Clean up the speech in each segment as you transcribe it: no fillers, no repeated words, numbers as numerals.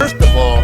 First of all,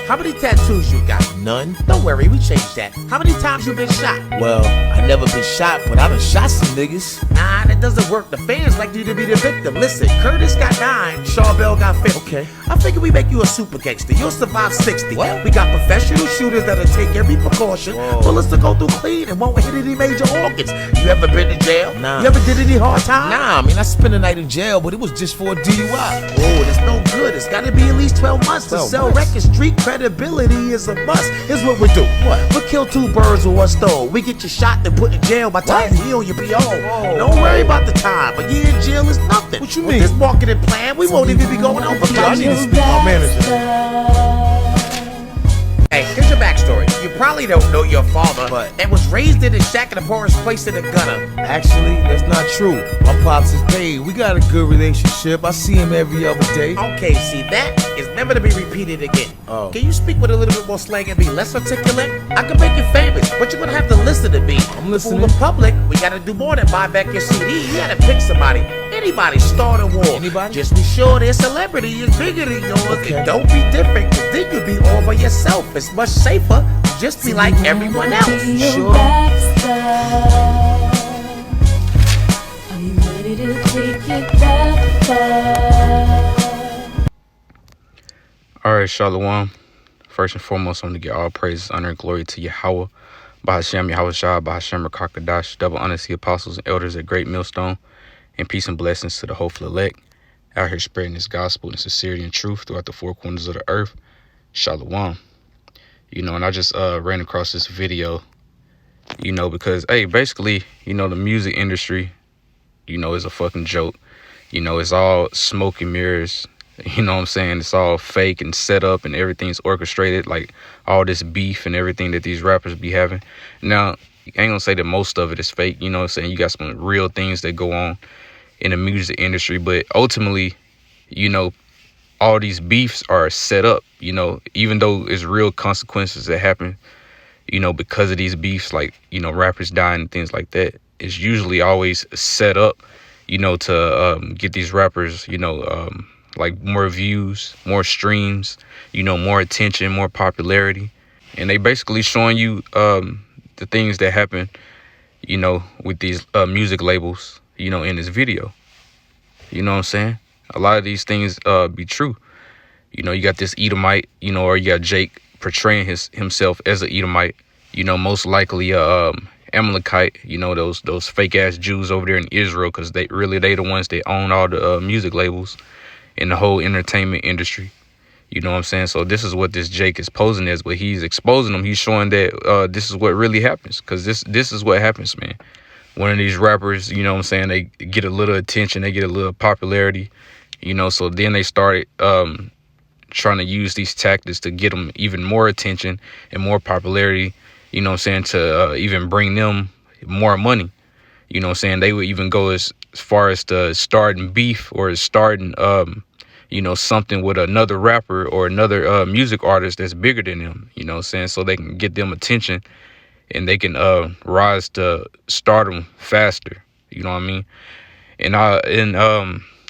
how many tattoos you got? None. Don't worry, we changed that. How many times you been shot? Well, I never been shot, but I done shot some niggas. Nah, that doesn't work. The fans like you to be the victim. Listen, Curtis got 9, Shaw Bell got 50. Okay. I figure we make you a super gangster. You'll survive 60. What? We got professional shooters that'll take every precaution. Whoa. Bullets to go through clean and won't hit any major organs. You ever been to jail? Nah. You ever did any hard time? Nah, I mean, I spent a night in jail, but it was just for a DUI. Oh, that's no good. It's gotta be at least 12 months to 12 sell months. records. Street credibility is a must. Here's what we do. What? We'll kill 2 birds with 1 stone. We get you shot and put in jail. By the time What? you heal, you'll be on. Whoa. Don't worry about the time. A year in jail is nothing. What you With mean? this marketing plan, we won't even be going over I need to speak to my manager. Hey, here's your backstory. You probably don't know your father, But- and was raised in a shack in the poorest place in the gutter. Actually, that's not true. My pops is paid. We got a good relationship. I see him every other day. Okay, see, that is never to be repeated again. Oh. Can you speak with a little bit more slang and be less articulate? I can make you famous, but you're gonna have to listen to me. I'm listening. To fool the public, we gotta do more than buy back your CD. You gotta pick somebody. Anybody, start a war. Anybody? Just be sure their celebrity is bigger than yours. Okay. And don't be different, cause then you'll be all by yourself. It's much safer to just be like everyone else. Sure. Are you ready to take it that far? Alright, Shalom. First and foremost, I want to give all praises, honor, and glory to Yahweh, Bahashem, Yahweh Shah, Bahashem, Rakakadash, double honor to the apostles and elders at Great Millstone, and peace and blessings to the hopeful elect, out here spreading this gospel in sincerity and truth throughout the 4 corners of the earth. Shalom. You know, and I just ran across this video, you know, because, hey, basically, you know, the music industry, you know, is a fucking joke. You know, it's all smoke and mirrors. You know what I'm saying? It's all fake and set up and everything's orchestrated, like all this beef and everything that these rappers be having. Now, I ain't gonna say that most of it is fake. You know what I'm saying? You got some real things that go on in the music industry, but ultimately, you know, all these beefs are set up, you know, even though it's real consequences that happen, you know, because of these beefs, like, you know, rappers dying and things like that. It's usually always set up, you know, to get these rappers, you know, like more views, more streams, you know, more attention, more popularity. And they basically showing you the things that happen, you know, with these music labels, you know, in this video. You know what I'm saying? A lot of these things be true. You know, you got this Edomite, you know, or you got Jake portraying himself as an Edomite, you know, most likely Amalekite, you know, those fake ass Jews over there in Israel, because they the ones that own all the music labels in the whole entertainment industry. You know what I'm saying? So this is what this Jake is posing as, but he's exposing them. He's showing that this is what really happens, because this is what happens, man. One of these rappers, you know what I'm saying, they get a little attention, they get a little popularity, you know, so then they started trying to use these tactics to get them even more attention and more popularity, you know what I'm saying, to even bring them more money. You know what I'm saying? They would even go as far as to starting beef or starting, you know, something with another rapper or another music artist that's bigger than them, you know what I'm saying? So they can get them attention and they can rise to stardom faster, you know what I mean? And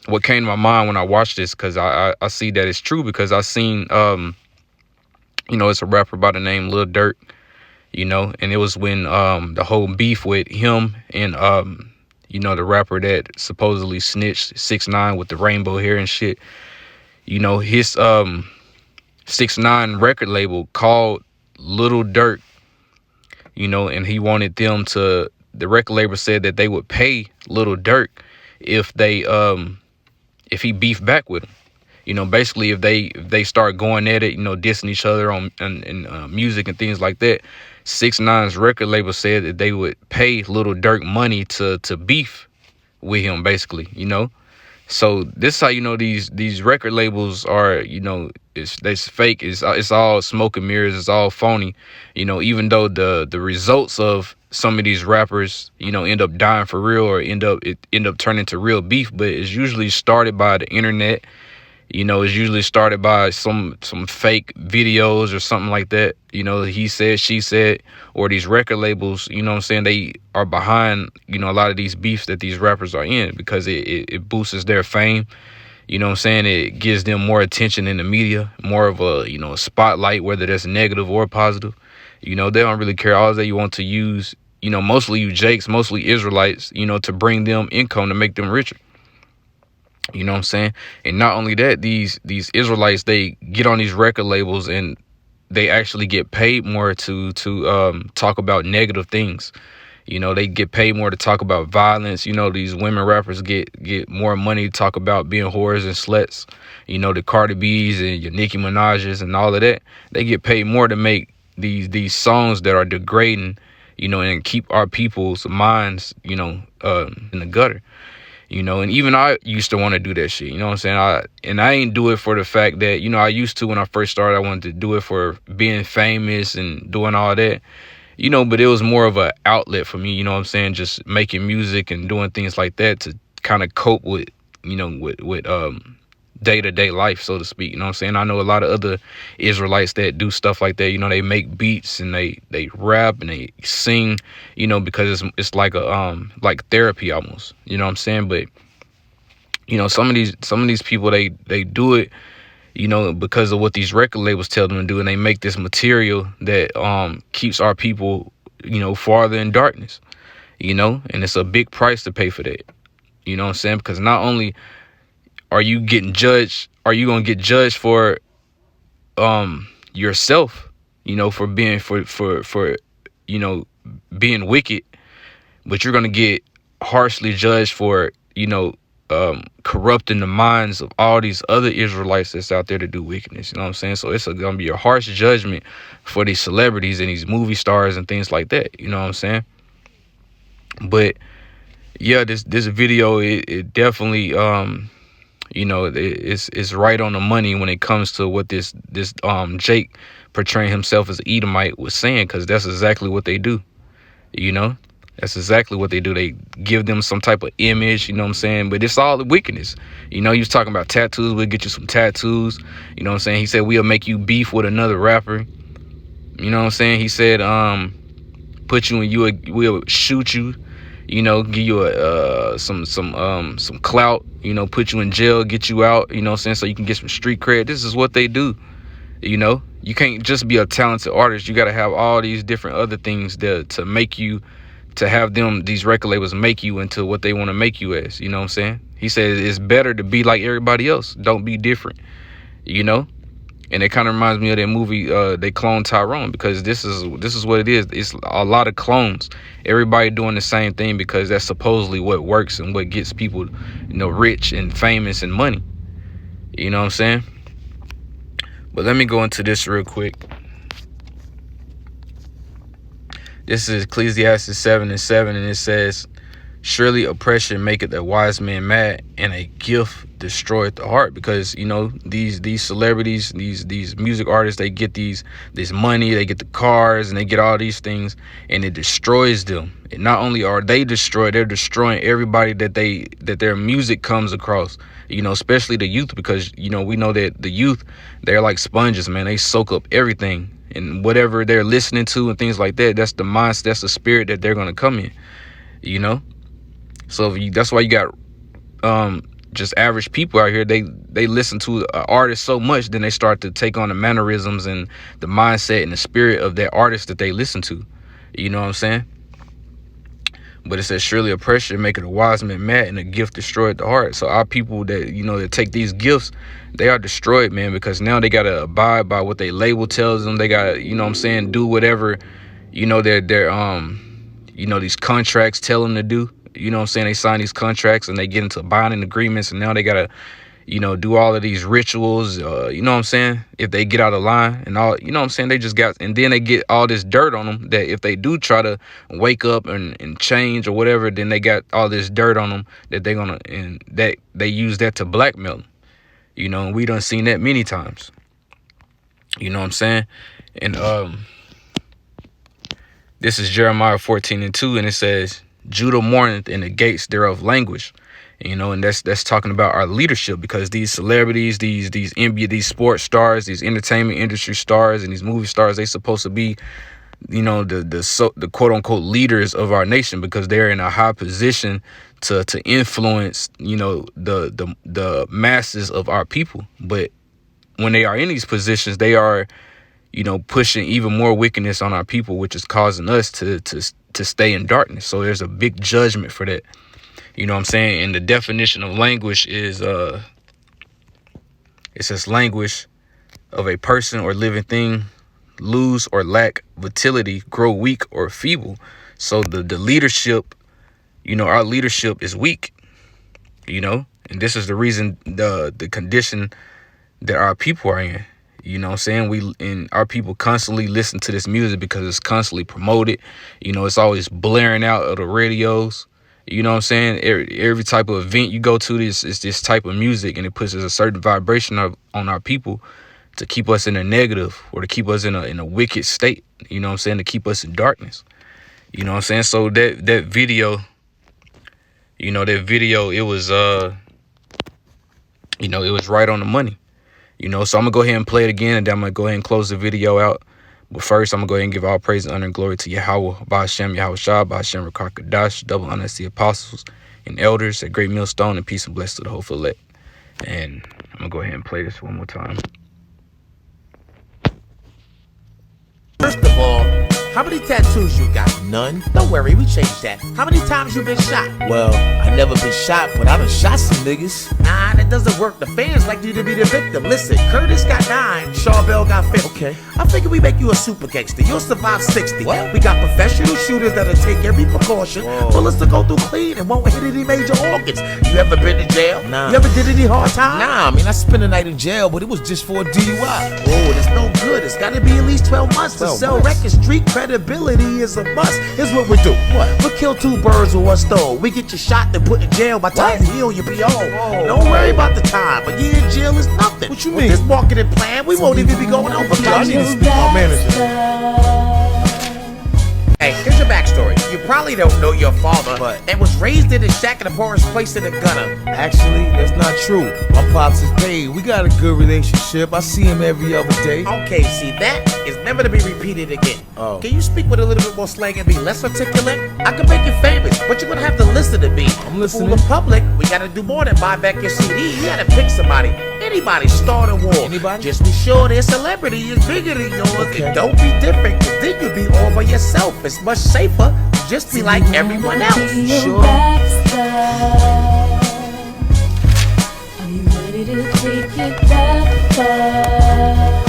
what came to my mind when I watched this, because I see that it's true, because I seen, you know, it's a rapper by the name Lil Durk, you know, and it was when the whole beef with him and, you know, the rapper that supposedly snitched, 6ix9ine, with the rainbow hair and shit. You know, his 6ix9ine record label called Lil Durk, you know, and he wanted them to, the record label said that they would pay Lil Durk if he beefed back with him. You know, basically if they start going at it, you know, dissing each other on music and things like that, 6ix9ine's record label said that they would pay Lil Durk money to beef with him, basically, you know. So this is how you know these record labels are, you know, it's fake. It's all smoke and mirrors. It's all phony. You know, even though the results of some of these rappers, you know, end up dying for real or end up turning to real beef, but it's usually started by the internet. You know, it's usually started by some fake videos or something like that. You know, he said, she said, or these record labels, you know what I'm saying, they are behind, you know, a lot of these beefs that these rappers are in, because it boosts their fame. You know what I'm saying? It gives them more attention in the media, more of a, a spotlight, whether that's negative or positive. They don't really care. All they want to use, mostly you Jakes, mostly Israelites, to bring them income, to make them richer. You know what I'm saying? And not only that, these Israelites, they get on these record labels and they actually get paid more to talk about negative things. They get paid more to talk about violence. These women rappers get more money to talk about being whores and sluts. The Cardi B's and your Nicki Minaj's and all of that. They get paid more to make these songs that are degrading, and keep our people's minds, in the gutter. And even I used to want to do that shit. You know what I'm saying? I ain't do it for the fact that, I used to when I first started, I wanted to do it for being famous and doing all that. But it was more of an outlet for me, you know what I'm saying? Just making music and doing things like that to kind of cope with, with day-to-day life, so to speak. You know what I'm saying? I know a lot of other Israelites that do stuff like that. They make beats and they rap and they sing, because it's like a like therapy almost. You know what I'm saying? But some of these people, they do it, because of what these record labels tell them to do, and they make this material that keeps our people, farther in darkness, and it's a big price to pay for that. You know what I'm saying? Because not only are you getting judged, are you gonna get judged for yourself, for being for being wicked, but you're gonna get harshly judged for corrupting the minds of all these other Israelites that's out there to do wickedness. You know what I'm saying? So it's gonna be a harsh judgment for these celebrities and these movie stars and things like that. You know what I'm saying? But yeah, this video, it definitely it's right on the money when it comes to what this Jake portraying himself as Edomite was saying, because that's exactly what they do. That's exactly what they do. They give them some type of image, you know what I'm saying? But it's all the wickedness. He was talking about tattoos. We'll get you some tattoos. You know what I'm saying? He said, we'll make you beef with another rapper. You know what I'm saying? He said, put you in, we'll shoot you, give you some clout, put you in jail, get you out, you know what I'm saying? So you can get some street cred. This is what they do. You can't just be a talented artist. You got to have all these different other things to make you, to have these record labels make you into what they want to make you as. You know what I'm saying? He said it's better to be like everybody else. Don't be different. And it kind of reminds me of that movie, They Cloned Tyrone, because this is what it is. It's a lot of clones. Everybody doing the same thing because that's supposedly what works and what gets people, rich and famous and money. You know what I'm saying? But let me go into this real quick. This is Ecclesiastes 7:7, and it says, surely oppression maketh a wise man mad, and a gift destroyeth the heart. Because these celebrities, these music artists, they get this money, they get the cars, and they get all these things, and it destroys them. And not only are they destroyed, they're destroying everybody that their music comes across. Especially the youth, because we know that the youth, they're like sponges, man. They soak up everything, and whatever they're listening to and things like that, that's the mindset, that's the spirit that they're gonna come in. So that's why you got just average people out here. They listen to an artist so much, then they start to take on the mannerisms and the mindset and the spirit of that artist that they listen to. You know what I'm saying? But it says, surely oppression maketh a wise man mad, and a gift destroyed the heart. So our people that that take these gifts, they are destroyed, man, because now they gotta abide by what they label tells them. They gotta, do whatever, their these contracts tell them to do. You know what I'm saying? They sign these contracts and they get into binding agreements, and now they gotta, do all of these rituals, you know what I'm saying? If they get out of line and all, you know what I'm saying? They just got, and then they get all this dirt on them that if they do try to wake up and change or whatever, then they got all this dirt on them that they're gonna, and that they use that to blackmail them. And we done seen that many times. You know what I'm saying? And this is Jeremiah 14:2, and it says, Judah mourneth, and the gates thereof languish. And that's talking about our leadership, because these celebrities, these NBA, these sports stars, these entertainment industry stars, and these movie stars, they supposed to be, the quote unquote leaders of our nation, because they're in a high position to influence, you know, the masses of our people. But when they are in these positions, they are, you know, pushing even more wickedness on our people, which is causing us to stay in darkness. So there's a big judgment for that. You know what I'm saying? And the definition of language is it says language of a person or living thing lose or lack vitality, grow weak or feeble. So the leadership, you know, our leadership is weak, you know, and this is the reason, the condition that our people are in. You know what I'm saying? Our people constantly listen to this music because it's constantly promoted. You know, it's always blaring out of the radios. You know what I'm saying? Every type of event you go to, is this type of music, and it puts a certain vibration on our people to keep us in a negative, or to keep us in a wicked state. You know what I'm saying? To keep us in darkness. You know what I'm saying? So that video, you know, it was you know, it was right on the money. You know, so I'm gonna go ahead and play it again, and then I'm gonna go ahead and close the video out. But first, I'm gonna go ahead and give all praise and honor and glory to Yahweh, Bahashem, Yahweh Shah, Bahashem, Rakakadash, double honor to the apostles and elders at Great Millstone, and peace and blessings to the whole elect. And I'm gonna go ahead and play this one more time. First of all, how many tattoos you got? None. Don't worry, we changed that. How many times you been shot? Well, I never been shot, but I done shot some niggas. Nah, that doesn't work. The fans like you to be the victim. Listen, Curtis got 9, Shaw Bell got 50. Okay. I figure we make you a super gangster. You'll survive 60. What? We got professional shooters that'll take every precaution. Whoa. Bullets to go through clean and won't hit any major organs. You ever been to jail? Nah. You ever did any hard time? Nah, I mean, I spent a night in jail, but it was just for a DUI. Oh, that's no good. It's gotta be at least 12 months to 12 sell months. records. Street credibility is a must. Here's what we do. What? We'll kill 2 birds with 1 stone. We get you shot and put in jail. By the time What? you heal, you'll be home. Whoa. Don't worry about the time. A year in jail is nothing. What you With mean? this marketing plan, we won't even be going over Yeah, I need to time. speak to my manager. Hey, here's your backstory. You probably don't know your father, What? and was raised in a shack in the poorest place in the gutter. Actually, that's not true. My pops is paid. We got a good relationship. I see him every other day. Okay, see, that is never to be repeated again. Oh. Can you speak with a little bit more slang and be less articulate? I can make you famous, but you're gonna have to listen to me. I'm listening. For the public, we gotta do more than buy back your CD. You gotta pick somebody. Anybody, start a war. Anybody? Just be sure their celebrity is bigger than yours. Okay. And don't be different, cause then you'll be all by yourself. It's much safer. Just be like everyone else. Sure. Are you ready to take it that far?